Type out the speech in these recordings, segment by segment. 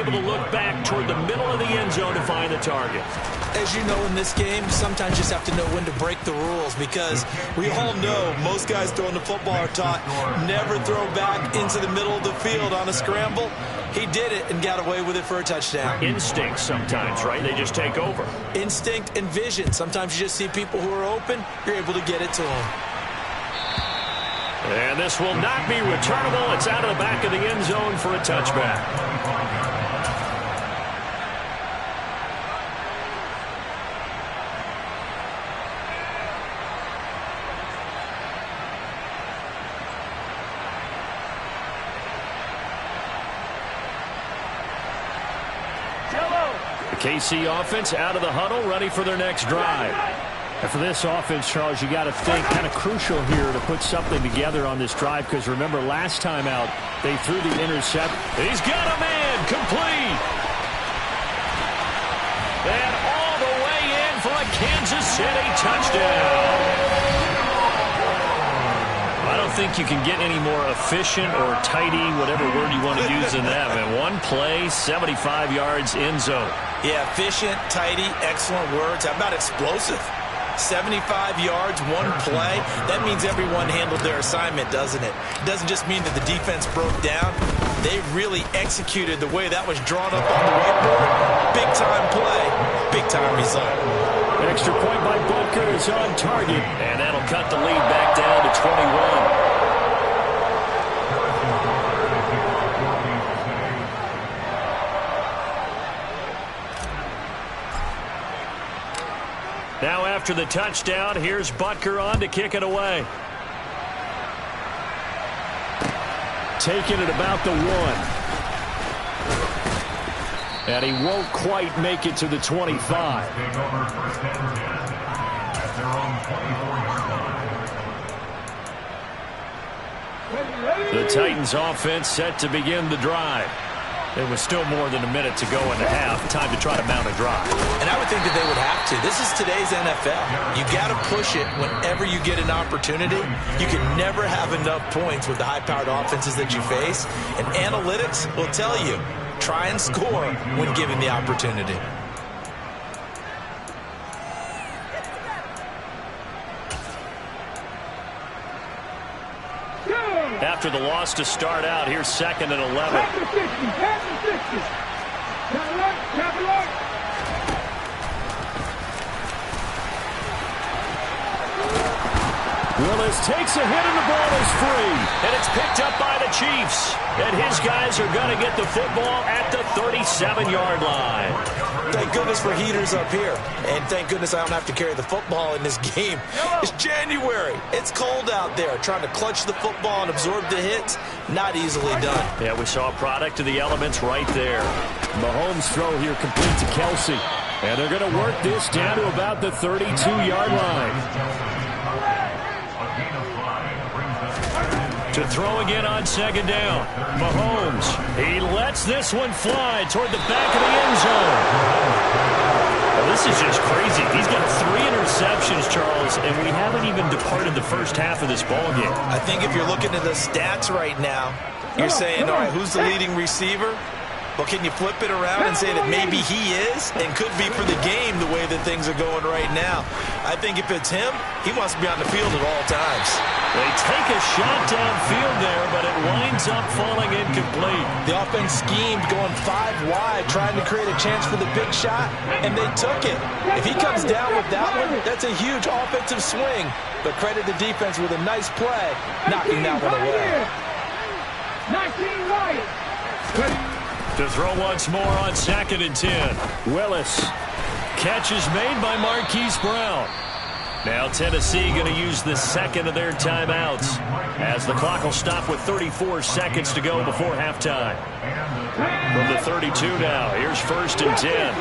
able to look back toward the middle of the end zone to find the target. As you know, in this game, sometimes you just have to know when to break the rules, because we all know most guys throwing the football are taught never throw back into the middle of the field on a scramble. He did it and got away with it for a touchdown. Instinct sometimes, right? They just take over. Instinct and vision. Sometimes you just see people who are open, you're able to get it to them. And this will not be returnable. It's out of the back of the end zone for a touchback. The KC offense out of the huddle, ready for their next drive. And for this offense, Charles, you got to think kind of crucial here to put something together on this drive, because remember last time out they threw the intercept. He's got a man complete. And all the way in for a Kansas City touchdown. I don't think you can get any more efficient or tidy, whatever word you want to use in that, man. One play, 75 yards, end zone. Yeah, efficient, tidy, excellent words. How about explosive? 75 yards, one play. That means everyone handled their assignment, doesn't it? It doesn't just mean that the defense broke down. They really executed the way that was drawn up on the whiteboard. Big-time play, big-time result. Extra point by Butker is on target, and that'll cut the lead back down to 21. Now after the touchdown, here's Butker on to kick it away. Taking it about the 1. And he won't quite make it to the 25. The Titans offense set to begin the drive. There was still more than a minute to go in the half. Time to try to mount a drive. And I would think that they would have to. This is today's NFL. You got to push it whenever you get an opportunity. You can never have enough points with the high-powered offenses that you face. And analytics will tell you, try and score when given the opportunity. After the loss to start out, here's 2nd and 11. Willis takes a hit and the ball is free. And it's picked up by the Chiefs. And his guys are going to get the football at the 37-yard line. Thank goodness for heaters up here. And thank goodness I don't have to carry the football in this game. It's January. It's cold out there. Trying to clutch the football and absorb the hits, not easily done. Yeah, we saw a product of the elements right there. Mahomes' throw here complete to Kelsey. And they're going to work this down to about the 32-yard line. To throw again on 2nd down. Mahomes, he lets this one fly toward the back of the end zone. Well, this is just crazy. He's got 3 interceptions, Charles, and we haven't even departed the first half of this ballgame. I think if you're looking at the stats right now, you're saying, all right, who's the leading receiver? Well, can you flip it around and say that maybe he is and could be for the game the way that things are going right now? I think if it's him, he wants to be on the field at all times. They take a shot downfield there, but it winds up falling incomplete. The offense schemed going 5 wide, trying to create a chance for the big shot, and they took it. If he comes down with that one, that's a huge offensive swing. But credit the defense with a nice play, knocking that one away. 19 right. To throw once more on 2nd and 10. Willis. Catch is made by Marquise Brown. Now Tennessee going to use the 2nd of their timeouts as the clock will stop with 34 seconds to go before halftime. From the 32 now, here's 1st and 10.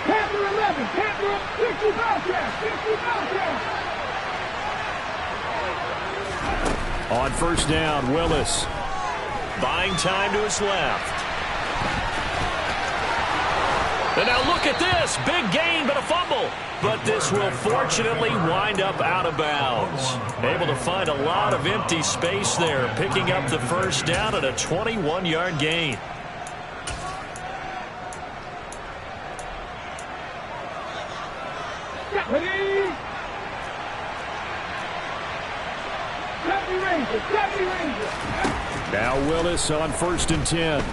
Panther 11, Panther 50 ball down. On 1st down, Willis. Buying time to his left. And now look at this. Big gain, but a fumble. But this will fortunately wind up out of bounds. Able to find a lot of empty space there, picking up the first down at a 21-yard gain. Ready? 70 Rangers, 70 Rangers. Now Willis on 1st and 10.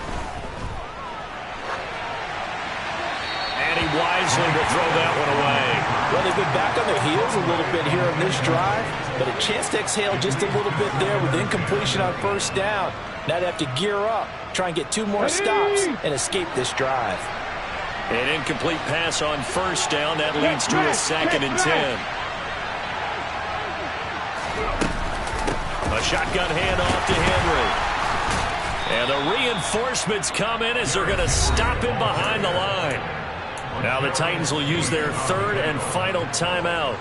And he wisely will throw that one away. Well, they've been back on their heels a little bit here on this drive, but a chance to exhale just a little bit there with incompletion on 1st down. Now they have to gear up, try and get 2 more stops, and escape this drive. An incomplete pass on 1st down. That leads to a 2nd and 10. A shotgun handoff to Henry. And the reinforcements come in as they're going to stop him behind the line. Now the Titans will use their 3rd and final timeout,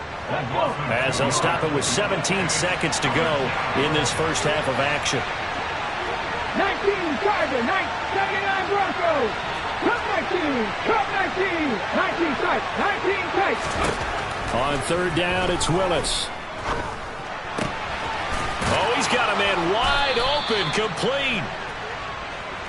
as they'll stop it with 17 seconds to go in this first half of action. 19 Tiger, 79 Broncos. Cup 19, Cup 19, 19 tight, 19 tight. On 3rd down, it's Willis. Oh, he's got a man wide open, complete.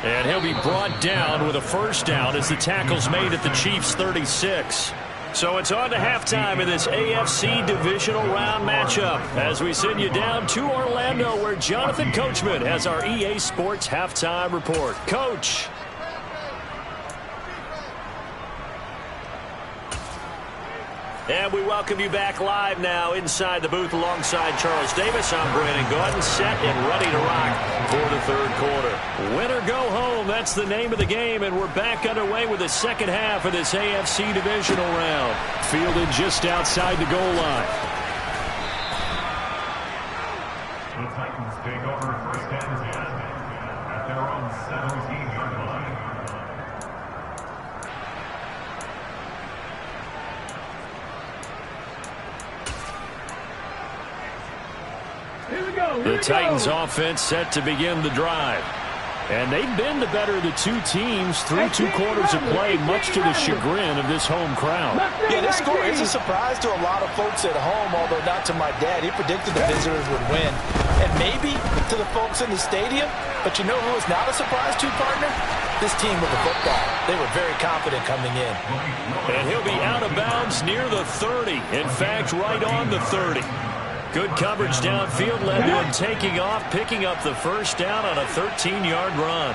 And he'll be brought down with a 1st down as the tackle's made at the Chiefs' 36. So it's on to halftime in this AFC divisional round matchup as we send you down to Orlando, where Jonathan Coachman has our EA Sports halftime report. Coach. And we welcome you back live now inside the booth alongside Charles Davis. I'm Brandon Gordon, set and ready to rock for the 3rd quarter. Win or go home, that's the name of the game, and we're back underway with the second half of this AFC divisional round. Fielded just outside the goal line. The Titans take over 1st and 10 at their own 17-yard line. The Titans offense set to begin the drive. And they've been the better of the 2 teams through 2 quarters of play, much to the chagrin of this home crowd. Yeah, this score is a surprise to a lot of folks at home, although not to my dad. He predicted the visitors would win. And maybe to the folks in the stadium, but you know who is not a surprise to, partner? This team with the football. They were very confident coming in. And he'll be out of bounds near the 30. In fact, right on the 30. Good coverage downfield led to him taking off, picking up the 1st down on a 13-yard run.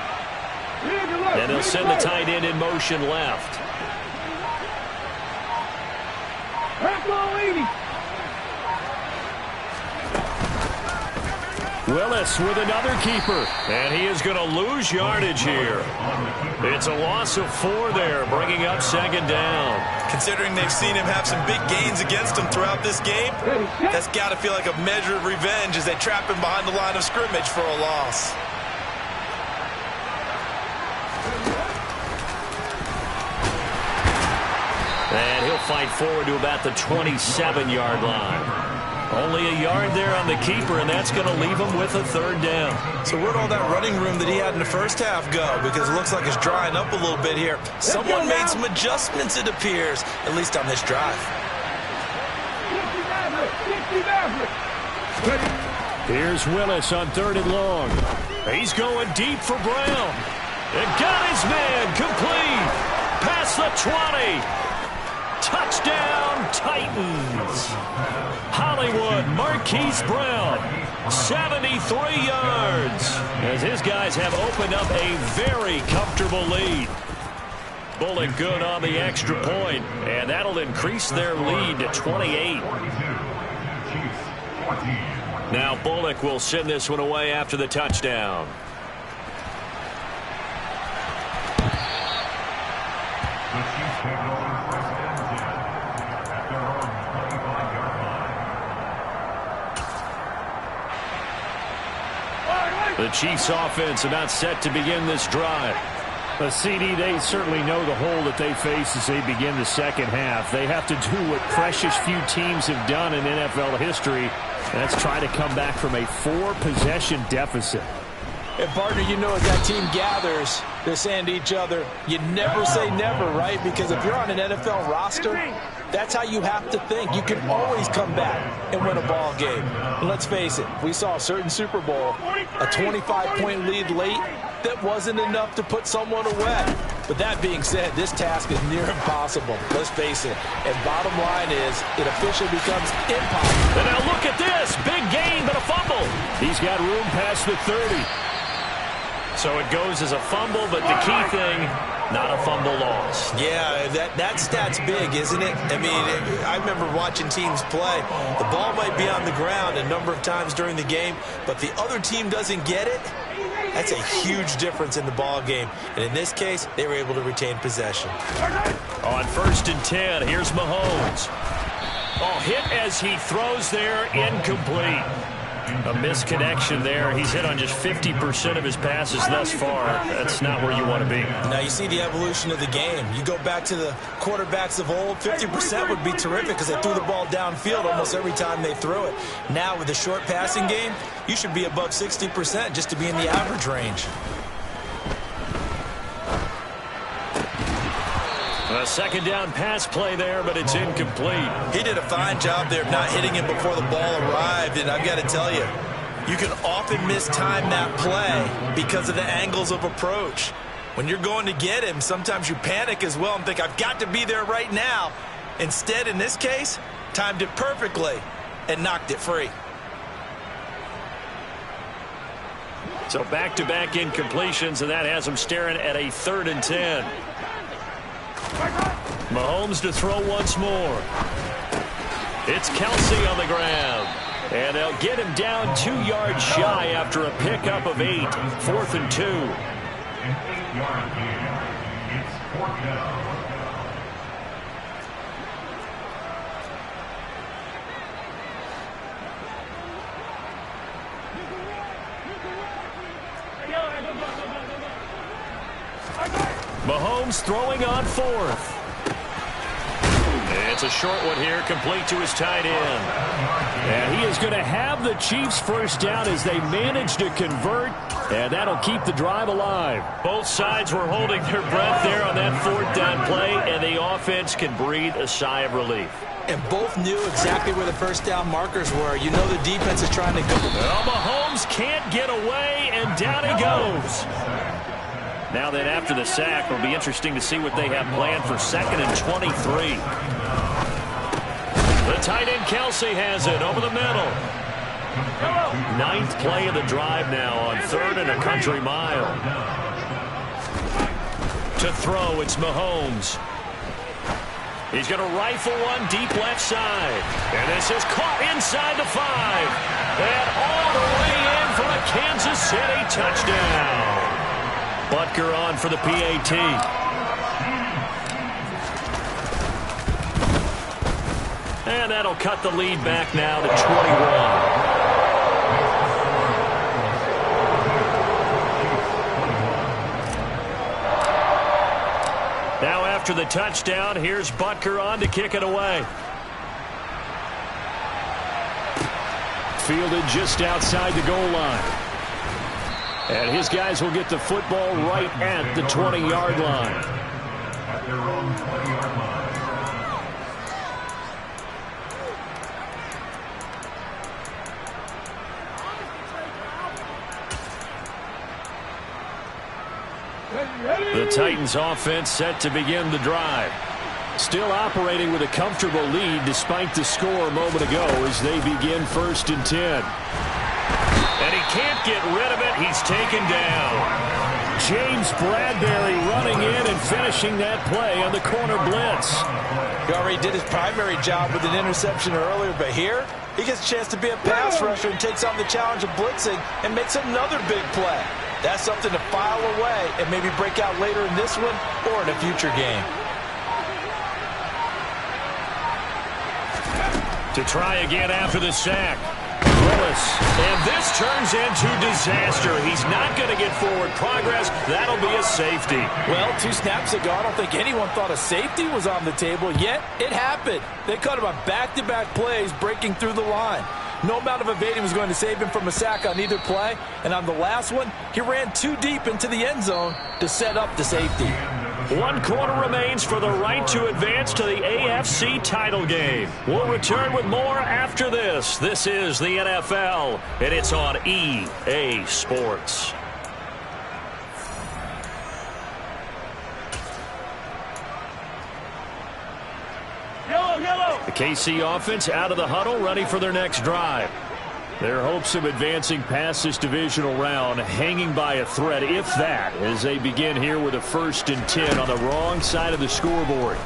And he'll send the tight end in motion left. Willis with another keeper. And he is going to lose yardage here. It's a loss of 4 there, bringing up 2nd down. Considering they've seen him have some big gains against him throughout this game, that's got to feel like a measure of revenge as they trap him behind the line of scrimmage for a loss. And he'll fight forward to about the 27-yard line. Only a yard there on the keeper, and that's going to leave him with a 3rd down. So where'd all that running room that he had in the first half go? Because it looks like it's drying up a little bit here. Someone made some adjustments, it appears, at least on this drive. Here's Willis on 3rd and long. He's going deep for Brown. And got his man complete. Past the 20. Touchdown, Titans. Hollywood, Marquise Brown, 73 yards, as his guys have opened up a very comfortable lead. Bullock good on the extra point, and that'll increase their lead to 28. Now Bullock will send this one away after the touchdown. The Chiefs offense about set to begin this drive. CD, they certainly know the hole that they face as they begin the second half. They have to do what precious few teams have done in NFL history. That's try to come back from a 4-possession deficit. And partner, you know, as that team gathers, They're saying to each other, you never say never, right? Because if you're on an NFL roster, that's how you have to think. You can always come back and win a ball game. And let's face it, we saw a certain Super Bowl, a 25-point lead late, that wasn't enough to put someone away. But that being said, this task is near impossible. Let's face it. And bottom line is, it officially becomes impossible. And now look at this. Big gain, but a fumble. He's got room past the 30. So it goes as a fumble, but the key thing, not a fumble loss. Yeah, that stat's big, isn't it? I mean, I remember watching teams play. The ball might be on the ground a number of times during the game, but the other team doesn't get it. That's a huge difference in the ball game. And in this case, they were able to retain possession. On 1st and 10, here's Mahomes. Oh, hit as he throws there, incomplete. A misconnection there. He's hit on just 50% of his passes thus far. That's not where you want to be. Now you see the evolution of the game. You go back to the quarterbacks of old, 50% would be terrific because they threw the ball downfield almost every time they threw it. Now with the short passing game, you should be above 60% just to be in the average range. A second down pass play there, but it's incomplete. He did a fine job there of not hitting him before the ball arrived, and I've got to tell you, you can often mistime that play because of the angles of approach. When you're going to get him, sometimes you panic as well and think, I've got to be there right now. Instead, in this case, timed it perfectly and knocked it free. So back-to-back incompletions, and that has him staring at a 3rd and 10. Mahomes to throw once more. It's Kelsey on the ground. And they'll get him down 2 yards shy after a pickup of 8. 4th and 2. An 8-yard gain. It's 4th down. Mahomes throwing on 4th. It's a short one here, complete to his tight end. And he is going to have the Chiefs first down as they manage to convert, and that'll keep the drive alive. Both sides were holding their breath there on that 4th down play, and the offense can breathe a sigh of relief. And both knew exactly where the first down markers were. You know the defense is trying to go. Well, Mahomes can't get away, and down he goes. Now then, after the sack, it'll be interesting to see what they have planned for 2nd and 23. The tight end Kelsey has it over the middle. 9th play of the drive now on 3rd and a country mile. To throw, it's Mahomes. He's going to rifle one deep left side. And this is caught inside the 5. And all the way in for a Kansas City touchdown. Butker on for the PAT. And that'll cut the lead back now to 21. Now after the touchdown, here's Butker on to kick it away. Fielded just outside the goal line. And his guys will get the football right at the 20-yard line. At their own 20-yard line. The Titans offense set to begin the drive. Still operating with a comfortable lead despite the score a moment ago as they begin 1st and 10. And he can't get rid of it. He's taken down. James Bradbury running in and finishing that play on the corner blitz. He already did his primary job with an interception earlier, but here he gets a chance to be a pass rusher and takes on the challenge of blitzing and makes another big play. That's something to file away and maybe break out later in this one or in a future game. To try again after the sack. Willis. And this turns into disaster. He's not going to get forward progress. That'll be a safety. Well, 2 snaps ago, I don't think anyone thought a safety was on the table, yet it happened. They cut him on back-to-back plays breaking through the line. No amount of evading was going to save him from a sack on either play. And on the last one, he ran too deep into the end zone to set up the safety. 1 quarter remains for the right to advance to the AFC title game. We'll return with more after this. This is the NFL, and it's on EA Sports. The KC offense out of the huddle, ready for their next drive. Their hopes of advancing past this divisional round hanging by a thread, if that, as they begin here with a 1st and 10 on the wrong side of the scoreboard.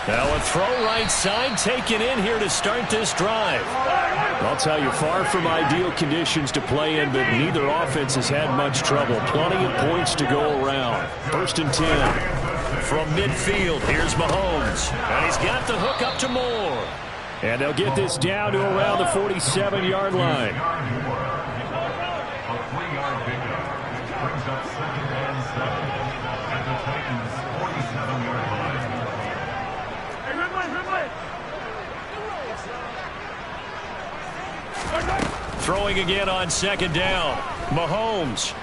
Now a throw right side taken in here to start this drive. I'll tell you, far from ideal conditions to play in, but neither offense has had much trouble. Plenty of points to go around. 1st and 10. From midfield, here's Mahomes. And he's got the hook up to Moore. And they'll get this down to around the 47-yard line. A 3-yard pickup brings up 2nd and 7 at the Titans' 47-yard line. Throwing again on 2nd down. Mahomes.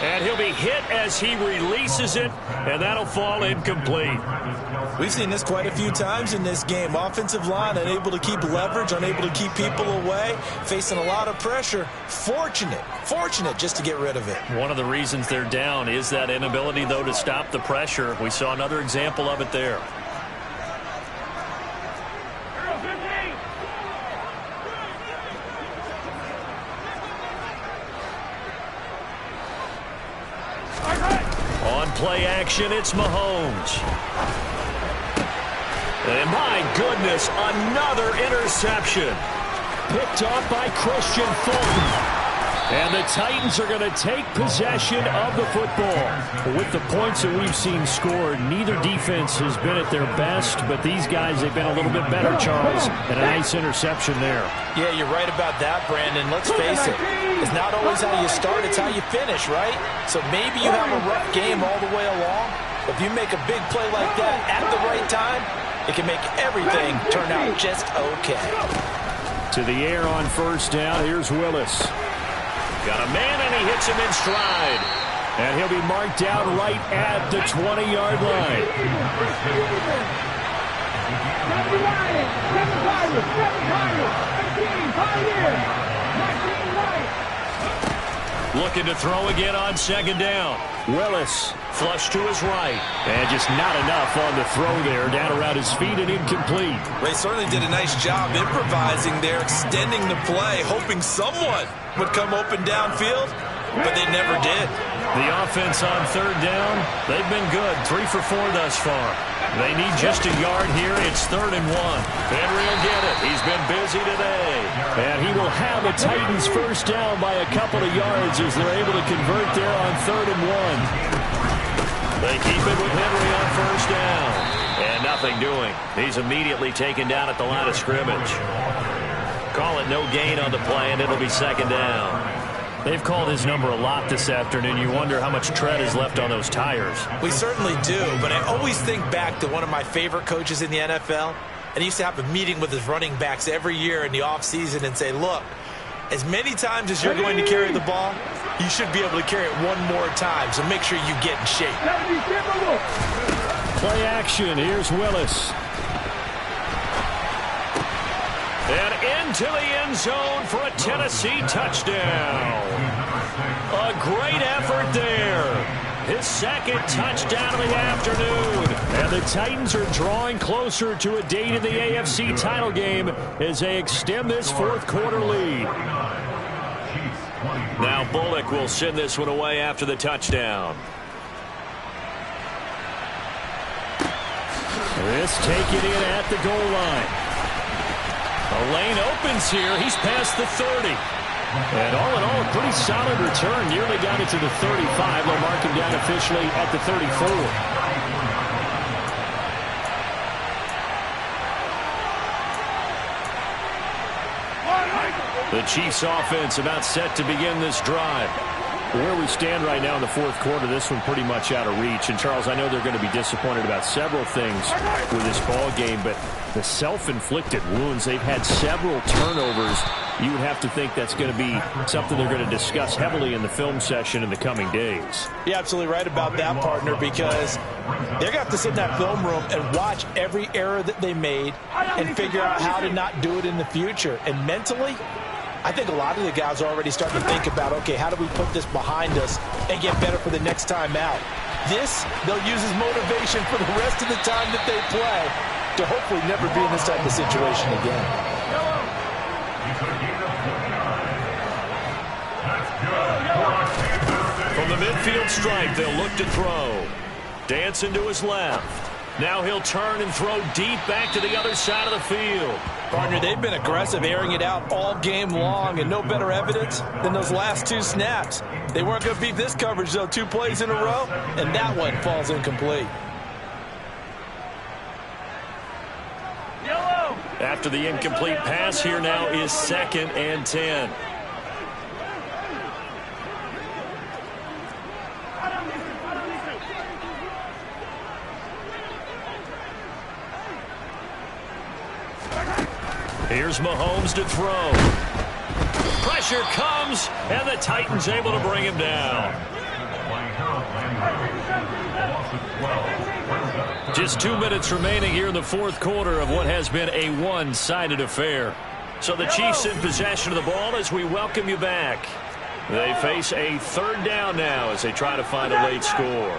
And he'll be hit as he releases it, and that'll fall incomplete. We've seen this quite a few times in this game. Offensive line unable to keep leverage, unable to keep people away, facing a lot of pressure. Fortunate just to get rid of it. One of the reasons they're down is that inability, though, to stop the pressure. We saw another example of it there. Play action, it's Mahomes. And my goodness, another interception. Picked off by Christian Fulton. And the Titans are going to take possession of the football. With the points that we've seen scored, neither defense has been at their best, but these guys, they've been a little bit better, Charles, and a nice interception there. Yeah, you're right about that, Brandon. Let's face it, it's not always how you start, it's how you finish, right? So maybe you have a rough game all the way along, but if you make a big play like that at the right time, it can make everything turn out just okay. To the air on 1st down, here's Willis. Got a man, and he hits him in stride. And he'll be marked down right at the 20-yard line. Looking to throw again on 2nd down. Willis, flush to his right. And just not enough on the throw there. Down around his feet and incomplete. They certainly did a nice job improvising there, extending the play, hoping someone would come open downfield, but they never did. The offense on 3rd down, they've been good. 3 for 4 thus far. They need just a yard here. It's 3rd and 1. Henry will get it. He's been busy today. And he will have a Titans 1st down by a couple of yards as they're able to convert there on 3rd and 1. They keep it with Henry on 1st down. And nothing doing. He's immediately taken down at the line of scrimmage. Call it no gain on the play, and it'll be 2nd down. They've called his number a lot this afternoon. You wonder how much tread is left on those tires. We certainly do, but I always think back to one of my favorite coaches in the NFL, and he used to have a meeting with his running backs every year in the offseason and say, look, as many times as you're going to carry the ball, you should be able to carry it one more time, so make sure you get in shape. Play action. Here's Willis. And into the end zone for a Tennessee touchdown. A great effort there. His 2nd touchdown of the afternoon. And the Titans are drawing closer to a date in the AFC title game as they extend this 4th quarter lead. Now Bullock will send this one away after the touchdown. This taken in at the goal line. A lane opens here. He's past the 30. And all in all, a pretty solid return. Nearly got it to the 35. They'll mark him down officially at the 34. The Chiefs offense about set to begin this drive. Where we stand right now in the fourth quarter, this one pretty much out of reach. And, Charles, I know they're going to be disappointed about several things with this ball game, but the self-inflicted wounds, they've had several turnovers. You would have to think that's going to be something they're going to discuss heavily in the film session in the coming days. You're absolutely right about that, partner, because they're going to have to sit in that film room and watch every error that they made and figure out how to not do it in the future. And mentally, I think a lot of the guys are already starting to think about, okay, how do we put this behind us and get better for the next time out? This, they'll use as motivation for the rest of the time that they play to hopefully never be in this type of situation again. From the midfield stripe, they'll look to throw. Dancing to his left. Now he'll turn and throw deep back to the other side of the field. Partner, they've been aggressive, airing it out all game long, and no better evidence than those last two snaps. They weren't going to beat this coverage, though, 2 plays in a row, and that one falls incomplete. After the incomplete pass, here now is 2nd and 10. Here's Mahomes to throw. Pressure comes, and the Titans able to bring him down. Just 2 minutes remaining here in the fourth quarter of what has been a one-sided affair. So the Chiefs in possession of the ball as we welcome you back. They face a 3rd down now as they try to find a late score.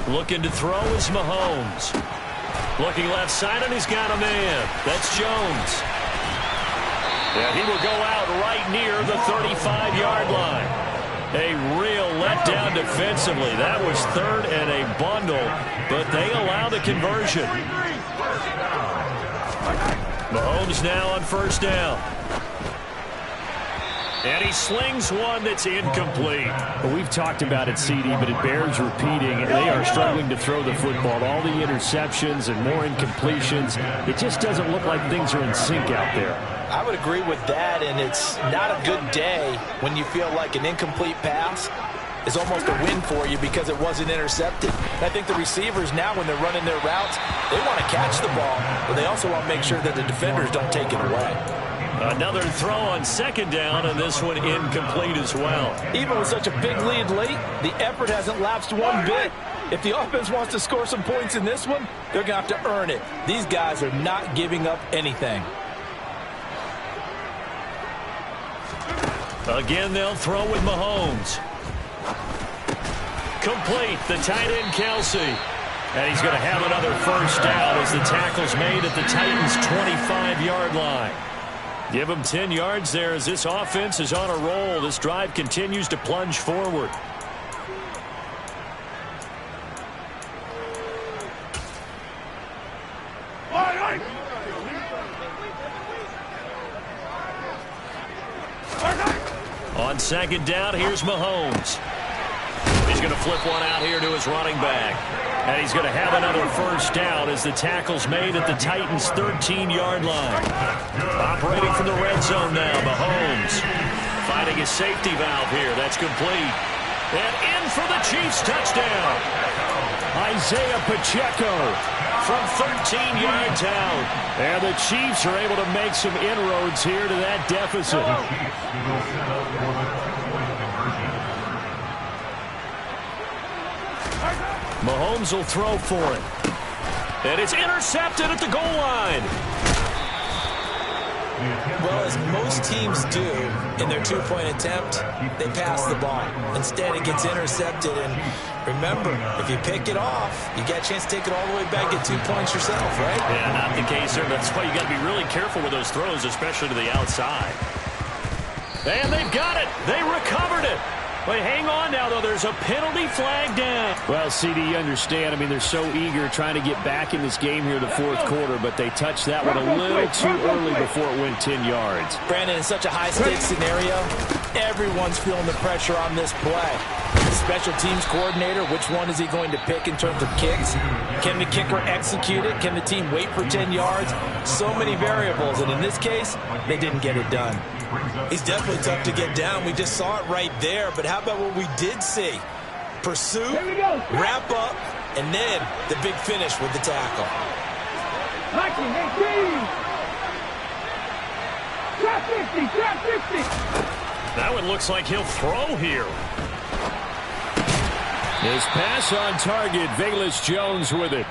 Looking to throw is Mahomes. Looking left side, and he's got a man. That's Jones. And he will go out right near the 35-yard line. A real letdown defensively. That was 3rd and a bundle, but they allow the conversion. Mahomes now on 1st down. And he slings one that's incomplete. Well, we've talked about it, CD, but it bears repeating. They are struggling to throw the football. All the interceptions and more incompletions. It just doesn't look like things are in sync out there. I would agree with that, and it's not a good day when you feel like an incomplete pass is almost a win for you because it wasn't intercepted. And I think the receivers now, when they're running their routes, they want to catch the ball, but they also want to make sure that the defenders don't take it away. Another throw on 2nd down, and this one incomplete as well. Even with such a big lead late, the effort hasn't lapsed one bit. If the offense wants to score some points in this one, they're going to have to earn it. These guys are not giving up anything. Again, they'll throw with Mahomes. Complete, the tight end Kelsey. And he's going to have another 1st down as the tackle's made at the Titans' 25-yard line. Give him 10 yards there as this offense is on a roll. This drive continues to plunge forward. On 2nd down, here's Mahomes. He's going to flip one out here to his running back. And he's going to have another 1st down as the tackle's made at the Titans' 13-yard line. Operating from the red zone now, Mahomes finding his safety valve here. That's complete. And in for the Chiefs' touchdown. Isaiah Pacheco from 13 yards out. And the Chiefs are able to make some inroads here to that deficit. Mahomes will throw for it. And it's intercepted at the goal line. Well, as most teams do in their 2-point attempt, they pass the ball. Instead, it gets intercepted. And remember, if you pick it off, you get a chance to take it all the way back, get 2 points yourself, right? Yeah, not the case there. That's why you got to be really careful with those throws, especially to the outside. And they've got it. They recovered it. But hang on now, though. There's a penalty flag down. Well, CD, you understand. I mean, they're so eager trying to get back in this game here in the fourth quarter, but they touched that one a little too early before it went 10 yards. Brandon, in such a high-stakes scenario, everyone's feeling the pressure on this play. Special teams coordinator, which one is he going to pick in terms of kicks? Can the kicker execute it? Can the team wait for 10 yards? So many variables, and in this case, they didn't get it done. He's definitely tough to get down. We just saw it right there, but how about what we did see? Pursuit, wrap up, and then the big finish with the tackle. 1918. Trap 50, trap 50. That one looks like he'll throw here. His pass on target, Velus Jones with it.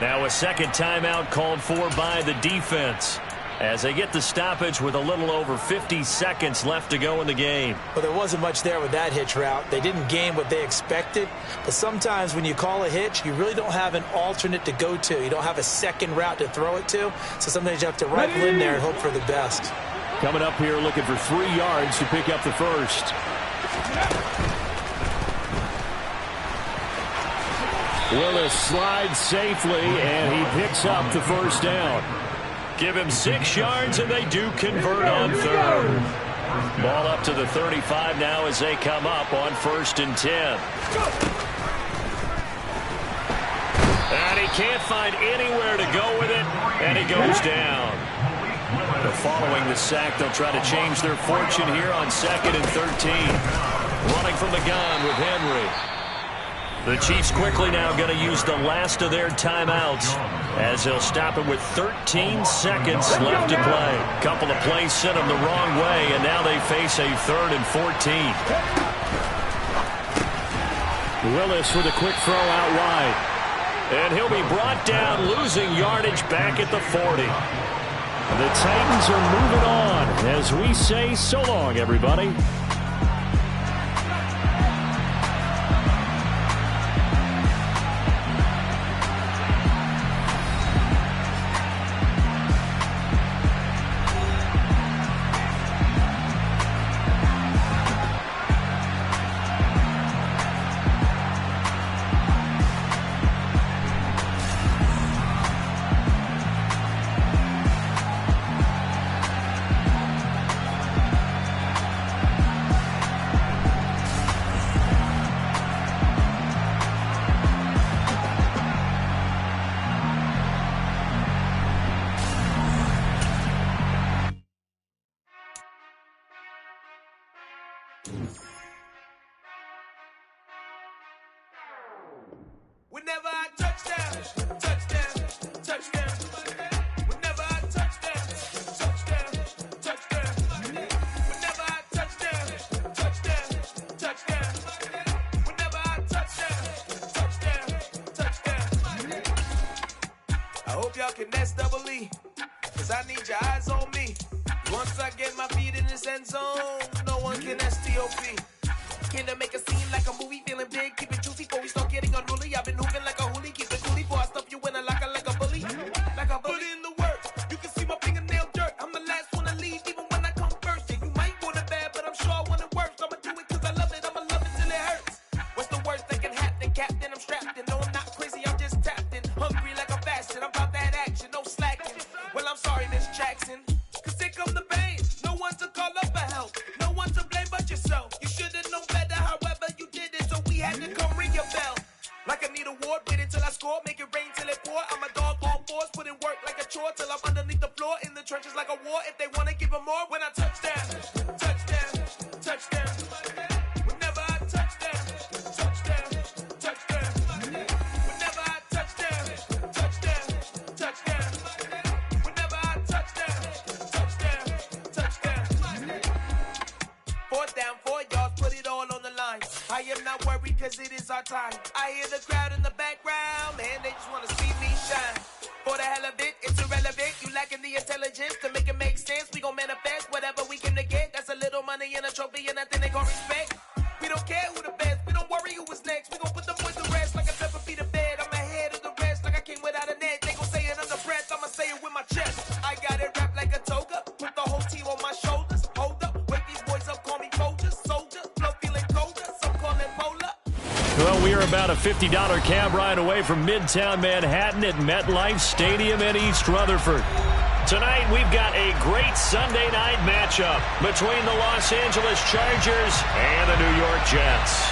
Now a second timeout called for by the defense as they get the stoppage with a little over 50 seconds left to go in the game. Well, there wasn't much there with that hitch route. They didn't gain what they expected, but sometimes when you call a hitch, you really don't have an alternate to go to. You don't have a second route to throw it to, so sometimes you have to rifle in there and hope for the best. Coming up here looking for 3 yards to pick up the first. Willis slides safely, and he picks up the first down. Give him 6 yards, and they do convert on third. Ball up to the 35 now as they come up on 1st and 10. And he can't find anywhere to go with it, and he goes down. But following the sack, they'll try to change their fortune here on 2nd and 13. Running from the gun with Henry. The Chiefs quickly now going to use the last of their timeouts as they'll stop it with 13 seconds left to play. Couple of plays sent them the wrong way, and now they face a 3rd and 14. Willis with a quick throw out wide. And he'll be brought down, losing yardage back at the 40. The Titans are moving on as we say so long, everybody. Whenever I touchdown, touchdown, touchdown. Whenever I touchdown, touchdown, touchdown. Whenever I touchdown, touchdown, touchdown. Whenever I touchdown, touchdown, touchdown. I hope y'all can nest double E, cause I need your eyes on me. Once I get my feet in this end zone, no one can STOP. Can I make a scene like a movie, feeling big, keep it juicy before we start getting unruly. I've been hooping like a hoolie, keep it coolie before I stuff you in a locker like a bully. Like a bully. Put in the work, you can see my fingernail dirt. I'm the last one to leave, even when I come first. Yeah, you might want it bad, but I'm sure I want it worse. I'ma do it cause I love it, I'ma love it till it hurts. What's the worst that can happen, Captain? I'm strapped in, no I'm not crazy, I'm just tapped in. Hungry like a bastard, I'm about that action, no slacking. Well, I'm sorry, Miss Jackson, cause here come the pain. No one to call up for help, no one to blame but yourself. You should've known better, however you did it, so we had to come ring your bell. Like I need a ward, wait until I score, make it rain till it pour. I'm a dog on force, put in work like a chore till I'm underneath the floor, in the trenches like a war. If they wanna give them more, when I touchdown, touchdown, touchdown. Whenever I touchdown, touchdown, touchdown. Whenever I touchdown, touchdown, touchdown. Whenever I touchdown, touchdown, touchdown. 4th down, 4 yards, put it all on the line. I am not worried cause it is our time. I hear the crowd in the background, man, they just wanna see me shine. For the hell of it, it's irrelevant. You lacking the intelligence to make it make sense. We gon' manifest whatever we came to get. That's a little money and a trophy and nothing they gon' respect. We don't care who the best, we don't worry who was next. We gon' put them boys to rest like a pepper feet of bed. I'm ahead of the rest like I came without a net. They gon' say it under breath, I'ma say it with my chest. I got it wrapped like a toga, put the whole team on my shoulders. Hold up, wake these boys up, call me Folger, soldier, flow feeling colder, some call it polar. Well, we are about a $50 cab ride away from Midtown Manhattan at MetLife Stadium in East Rutherford. Tonight, we've got a great Sunday night matchup between the Los Angeles Chargers and the New York Jets.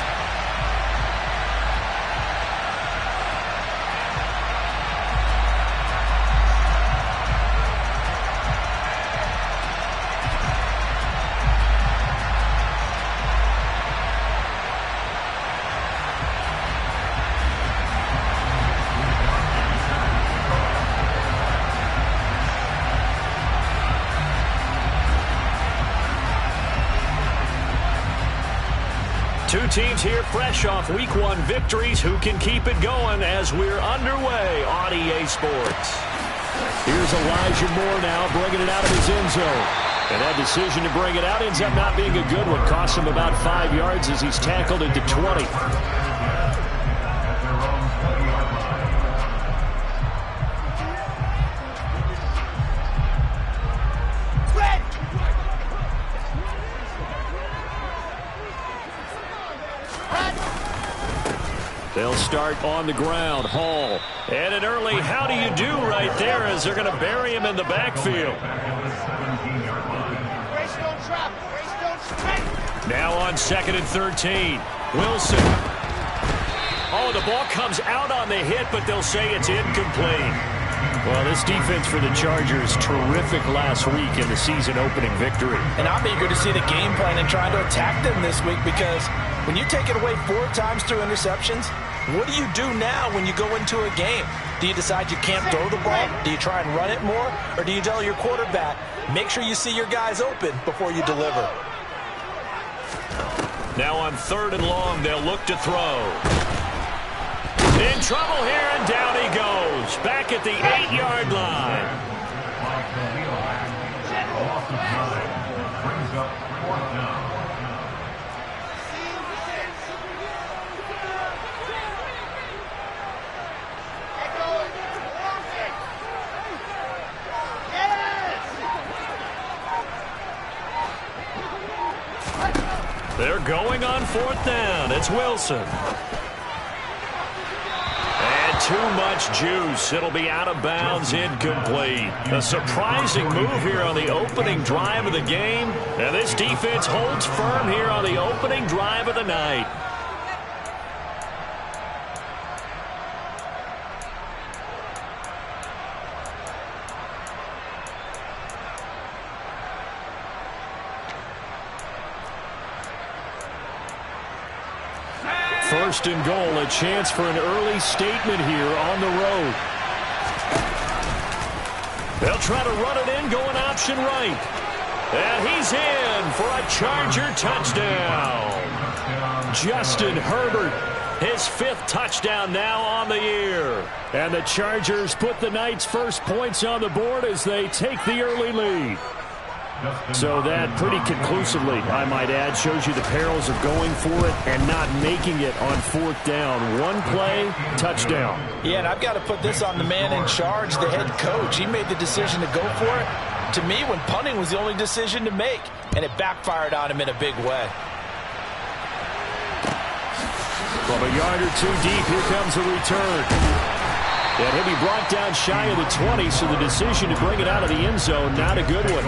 Two teams here fresh off Week 1 victories who can keep it going as we're underway on EA Sports. Here's Elijah Moore now bringing it out of his end zone. And that decision to bring it out ends up not being a good one. Costs him about 5 yards as he's tackled into 20. They'll start on the ground. Hall. And an early how do you do right there as they're going to bury him in the backfield. Now on 2nd and 13. Wilson. Oh, the ball comes out on the hit, but they'll say it's incomplete. Well, this defense for the Chargers, terrific last week in the season-opening victory. And I'm eager to see the game plan and trying to attack them this week because when you take it away 4 times through interceptions, what do you do now when you go into a game? Do you decide you can't throw the ball? Do you try and run it more? Or do you tell your quarterback, make sure you see your guys open before you deliver? Now on 3rd and long, they'll look to throw. In trouble here, and down he goes. Back at the 8-yard line. Brings up 4th down. They're going on 4th down. It's Wilson. And too much juice. It'll be out of bounds, incomplete. A surprising move here on the opening drive of the game. And this defense holds firm here on the opening drive of the night. First and goal, a chance for an early statement here on the road. They'll try to run it in, going option right. And he's in for a Charger touchdown. Justin Herbert, his 5th touchdown now on the year. And the Chargers put the night's first points on the board as they take the early lead. So that pretty conclusively, I might add, shows you the perils of going for it and not making it on 4th down. One play, touchdown. Yeah, and I've got to put this on the man in charge, the head coach. He made the decision to go for it. To me, when punting was the only decision to make, and it backfired on him in a big way. From a yard or 2 deep, here comes the return. And he'll be brought down shy of the 20, so the decision to bring it out of the end zone, not a good one.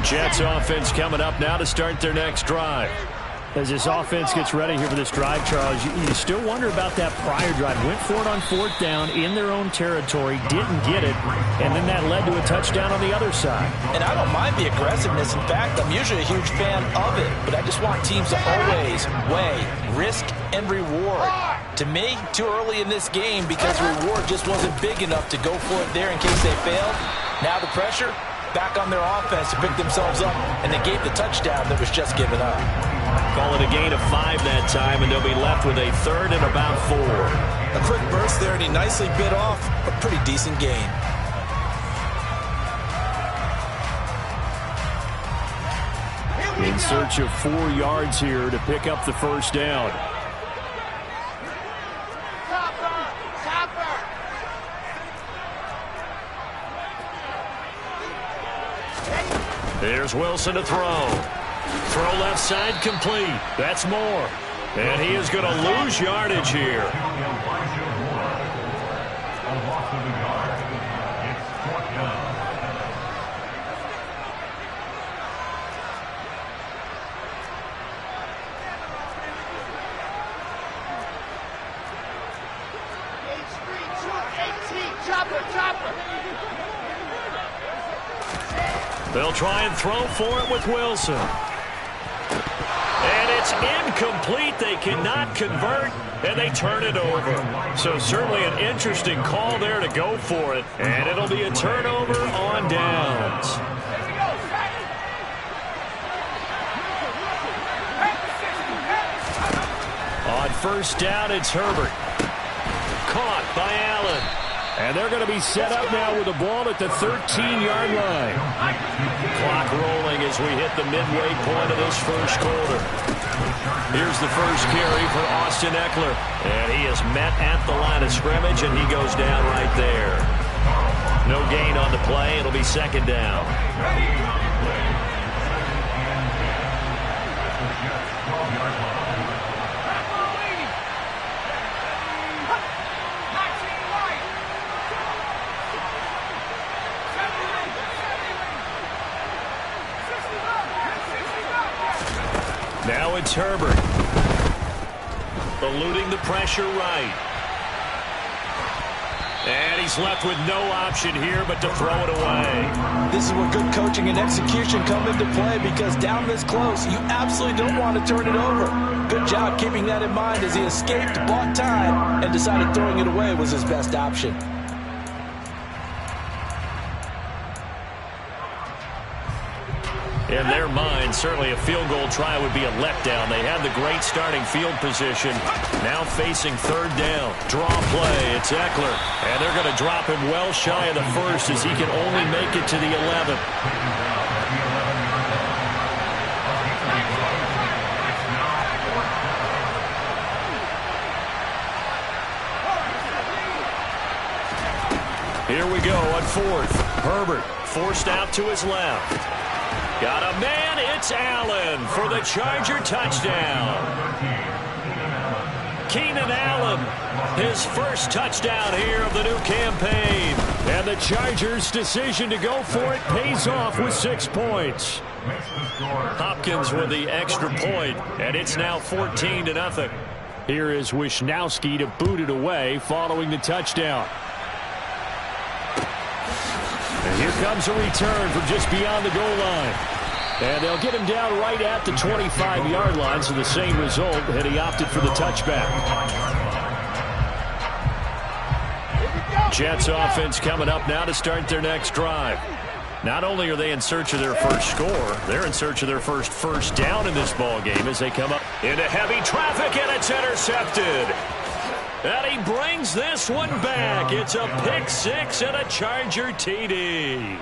Jets offense coming up now to start their next drive. As this offense gets ready here for this drive, Charles, you still wonder about that prior drive. Went for it on 4th down in their own territory, didn't get it, and then that led to a touchdown on the other side. And I don't mind the aggressiveness. In fact, I'm usually a huge fan of it, but I just want teams to always weigh risk and reward. To me, too early in this game because the reward just wasn't big enough to go for it there in case they failed. Now the pressure back on their offense to pick themselves up, and they gave the touchdown that was just given up. Call it a gain of 5 that time, and they'll be left with a 3rd and about 4. A quick burst there, and he nicely bit off a pretty decent gain. In search of 4 yards here to pick up the first down. There's Wilson to throw. Throw left side complete. That's Moore. And he is going to lose yardage here. A loss of a yard. It's 4th down. They'll try and throw for it with Wilson. And it's incomplete. They cannot convert, and they turn it over. So certainly an interesting call there to go for it. And it'll be a turnover on downs. On 1st down, it's Herbert. Caught by Allen. And they're going to be set up now with the ball at the 13-yard line. Clock rolling as we hit the midway point of this first quarter. Here's the first carry for Austin Eckler. And he is met at the line of scrimmage, and he goes down right there. No gain on the play. It'll be 2nd down. Now it's Herbert. Eluding the pressure right. And he's left with no option here but to throw it away. This is where good coaching and execution come into play, because down this close, you absolutely don't want to turn it over. Good job keeping that in mind as he escaped, bought time, and decided throwing it away was his best option. In their mind, certainly a field goal try would be a letdown. They had the great starting field position. Now facing 3rd down. Draw play. It's Eckler. And they're going to drop him well shy of the 1st as he can only make it to the 11th. Here we go on 4th. Herbert forced out to his left. Got a man, it's Allen for the Charger touchdown. Keenan Allen, his first touchdown here of the new campaign. And the Chargers' decision to go for it pays off with 6 points. Hopkins with the extra point, and it's now 14-0. Here is Wisnowski to boot it away following the touchdown. And here comes a return from just beyond the goal line. And they'll get him down right at the 25-yard line, so the same result, and he opted for the touchback. Jets offense coming up now to start their next drive. Not only are they in search of their first score, they're in search of their first down in this ball game as they come up into heavy traffic, and it's intercepted. And he brings this one back. It's a pick 6 and a Charger TD.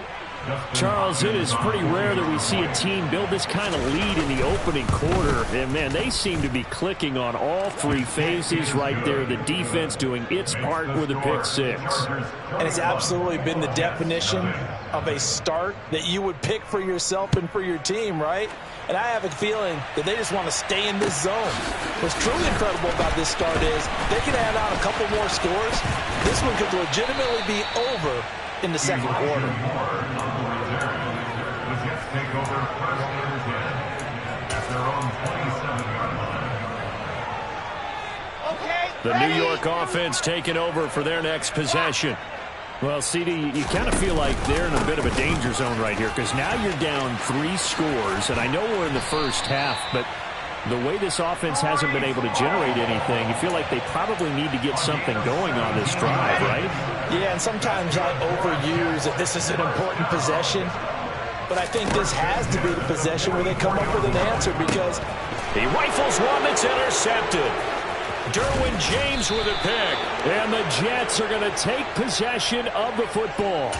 Charles, it is pretty rare that we see a team build this kind of lead in the opening quarter. And, man, they seem to be clicking on all 3 phases right there. The defense doing its part with a pick 6. And it's absolutely been the definition of a start that you would pick for yourself and for your team, right? And I have a feeling that they just want to stay in this zone. What's truly incredible about this start is they can add on a couple more scores. This one could legitimately be over in the second quarter. The New York offense taking over for their next possession. Well, CD, you kind of feel like they're in a bit of a danger zone right here, because now you're down 3 scores, and I know we're in the first half, but the way this offense hasn't been able to generate anything, you feel like they probably need to get something going on this drive, right? Yeah, and sometimes I overuse that this is an important possession, but I think this has to be the possession where they come up with an answer, because he rifles one that's intercepted. Derwin James with a pick. And the Jets are going to take possession of the football.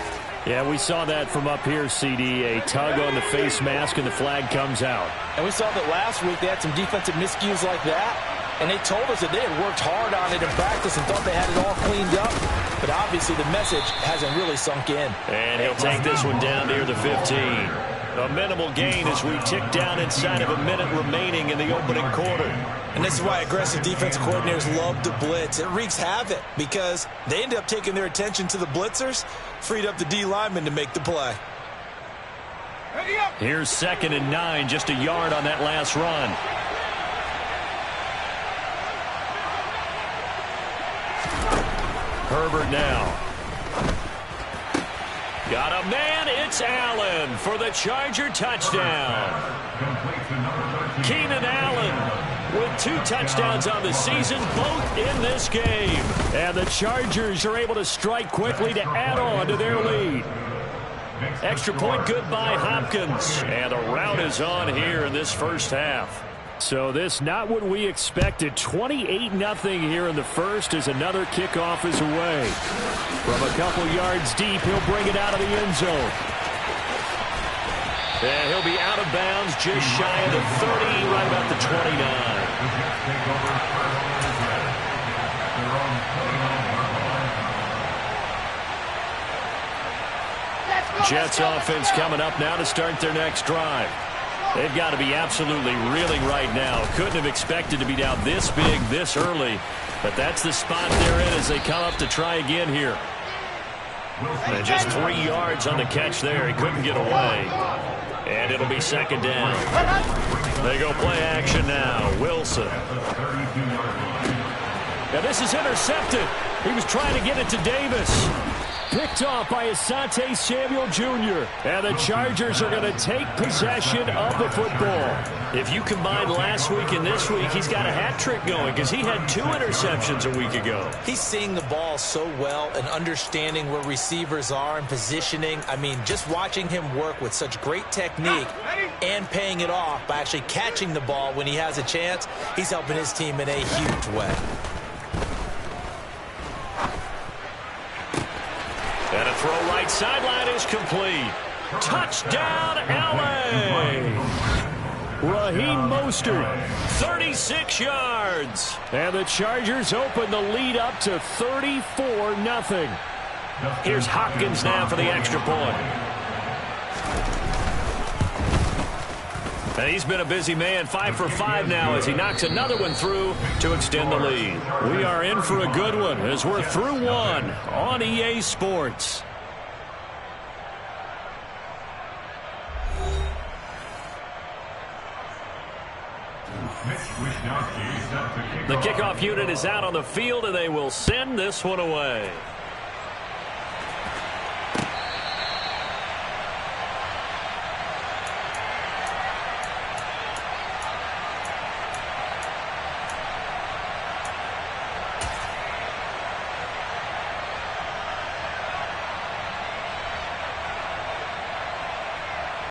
Yeah, we saw that from up here, CD. A tug on the face mask, and the flag comes out. And we saw that last week they had some defensive miscues like that, and they told us that they had worked hard on it in practice and thought they had it all cleaned up. But obviously the message hasn't really sunk in. And he'll take this one down near the 15. A minimal gain as we tick down inside of a minute remaining in the opening quarter. And this is why aggressive defensive coordinators love to blitz. It wreaks havoc because they end up taking their attention to the blitzers, freed up the D lineman to make the play. Here's 2nd and 9, just a yard on that last run. Herbert now. Got a man, it's Allen for the Charger touchdown. Keenan Allen with 2 touchdowns on the season, both in this game. And the Chargers are able to strike quickly to add on to their lead. Extra point good by Hopkins. And the route is on here in this first half. So this not what we expected. 28-0 here in the first as another kickoff is away. From a couple yards deep, he'll bring it out of the end zone. And he'll be out of bounds just shy of the 30, right about the 29. Jets offense coming up now to start their next drive. They've got to be absolutely reeling right now. Couldn't have expected to be down this big this early, but that's the spot they're in as they come up to try again here. And just 3 yards on the catch there. He couldn't get away. And it'll be 2nd down. They go play action now. Wilson. Now this is intercepted. He was trying to get it to Davis. Picked off by Asante Samuel Jr. And the Chargers are going to take possession of the football. If you combine last week and this week, he's got a hat trick going because he had 2 interceptions a week ago. He's seeing the ball so well and understanding where receivers are and positioning. I mean, just watching him work with such great technique and paying it off by actually catching the ball when he has a chance, he's helping his team in a huge way. And a throw right sideline is complete. Touchdown, L.A. Raheem Mostert. 36 yards. And the Chargers open the lead up to 34-0. Here's Hopkins now for the extra point. And he's been a busy man, 5 for 5 now as he knocks another one through to extend the lead. We are in for a good one as we're through one on EA Sports. The kickoff unit is out on the field, and they will send this one away.